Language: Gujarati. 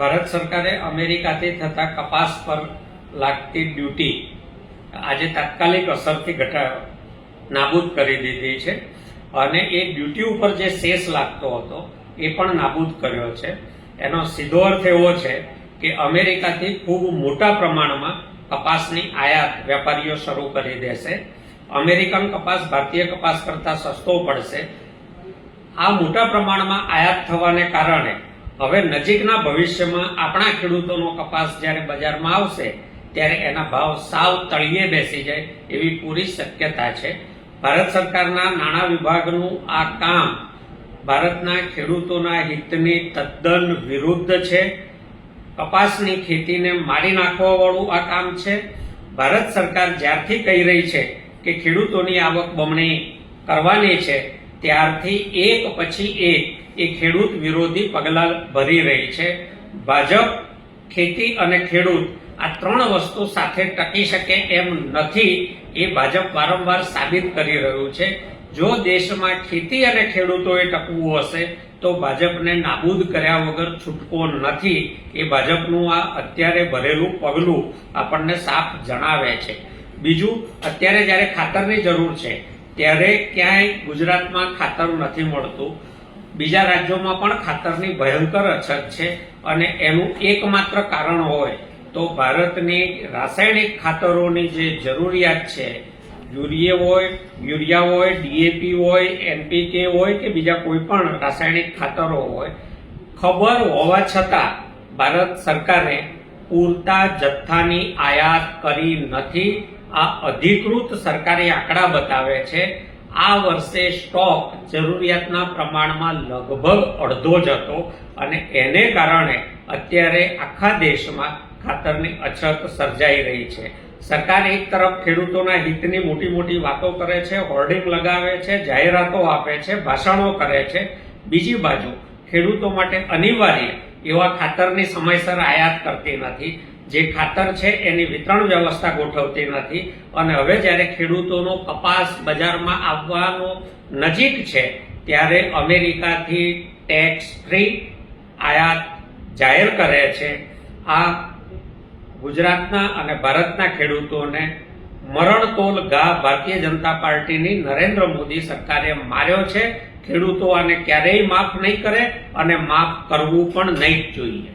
ભારત સરકારે અમેરિકાથી થતા કપાસ પર લાગતી ડ્યુટી આજે તાત્કાલિક અસરથી નાબૂદ કરી દીધી છે અને એ ડ્યુટી ઉપર જે સેસ લાગતો હતો એ પણ નાબૂદ કર્યો છે. એનો સીધો અર્થ એવો છે કે અમેરિકાથી ખૂબ મોટા પ્રમાણમાં કપાસની આયાત વેપારીઓ શરૂ કરી દેશે. અમેરિકન કપાસ ભારતીય કપાસ કરતા સસ્તો પડશે. આ મોટા પ્રમાણમાં આયાત થવાને કારણે હવે નજીકના ભવિષ્યમાં આપણા ખેડૂતોનો કપાસ જ્યારે બજારમાં આવશે ત્યારે એના ભાવ સાવ તળિયે બેસી જાય એવી પૂરી શક્યતા છે. ભારત સરકારના નાણાં વિભાગનું આ કામ ભારતના ખેડૂતોના હિતની તદ્દન વિરુદ્ધ છે. કપાસની ખેતીને મારી નાખવા વાળું આ કામ છે. ભારત સરકાર જ્યારથી કહી રહી છે કે ખેડૂતોની આવક બમણી કરવાની છે ત્યારથી એક પછી એક એ ખેડૂત વિરોધી પગલાં ભરી રહી છે. ભાજપ, ખેતી અને ખેડૂત આ ત્રણ વસ્તુ સાથે ટકી શકે એમ નથી એ ભાજપ વારંવાર સાબિત કરી રહ્યું છે. જો દેશમાં ખેતી અને ખેડૂતોએ ટકવું હશે તો ભાજપને નાબૂદ કર્યા વગર છૂટકો નથી. એ ભાજપનું આ અત્યારે ભરેલું પગલું આપણને સાફ જણાવે છે. બીજું, અત્યારે જ્યારે ખાતરની જરૂર છે ત્યારે ક્યાંય ગુજરાતમાં ખાતર નથી મળતું. બીજા રાજ્યોમાં પણ ખાતરની ભયંકર અછત છે અને એનું એકમાત્ર કારણ હોય તો ભારતની રાસાયણિક ખાતરોની જે જરૂરિયાત છે, યુરિયા હોય, ડીએપી હોય, એનપીકે હોય કે બીજા કોઈ પણ રાસાયણિક ખાતરો હોય, ખબર હોવા છતાં ભારત સરકારે પૂરતા જથ્થાની આયાત કરી નથી. આ અધિકૃત સરકારી આંકડા બતાવે છે. આ વર્ષે સ્ટોક જરૂરિયાતના પ્રમાણમાં લગભગ અડધો જ હતો અને એને કારણે અત્યારે આખા દેશમાં ખાતરની અછત સર્જાઈ રહી છે. સરકાર એક તરફ ખેડૂતોના હિતની મોટી મોટી વાતો કરે છે, હોર્ડિંગ લગાવે છે, જાહેરાતો આપે છે, ભાષણો કરે છે. બીજી બાજુ ખેડૂતો માટે અનિવાર્ય એવા ખાતરની સમયસર આયાત કરતી નથી. જે ખાતર છે એની વિતરણ વ્યવસ્થા ગોઠવતી નથી અને હવે જ્યારે ખેડૂતોનો કપાસ બજારમાં આવવાનો નજીક છે ત્યારે અમેરિકાથી ટેક્સ ફ્રી આયાત જાહેર કરે છે. આ ગુજરાતના અને ભારતના ખેડૂતોને મરણતોલ ઘા ભારતીય જનતા પાર્ટીની નરેન્દ્ર મોદી સરકારે માર્યો છે. ખેડૂતો આને ક્યારેય માફ નહીં કરે અને માફ કરવું પણ નહીં જ જોઈએ.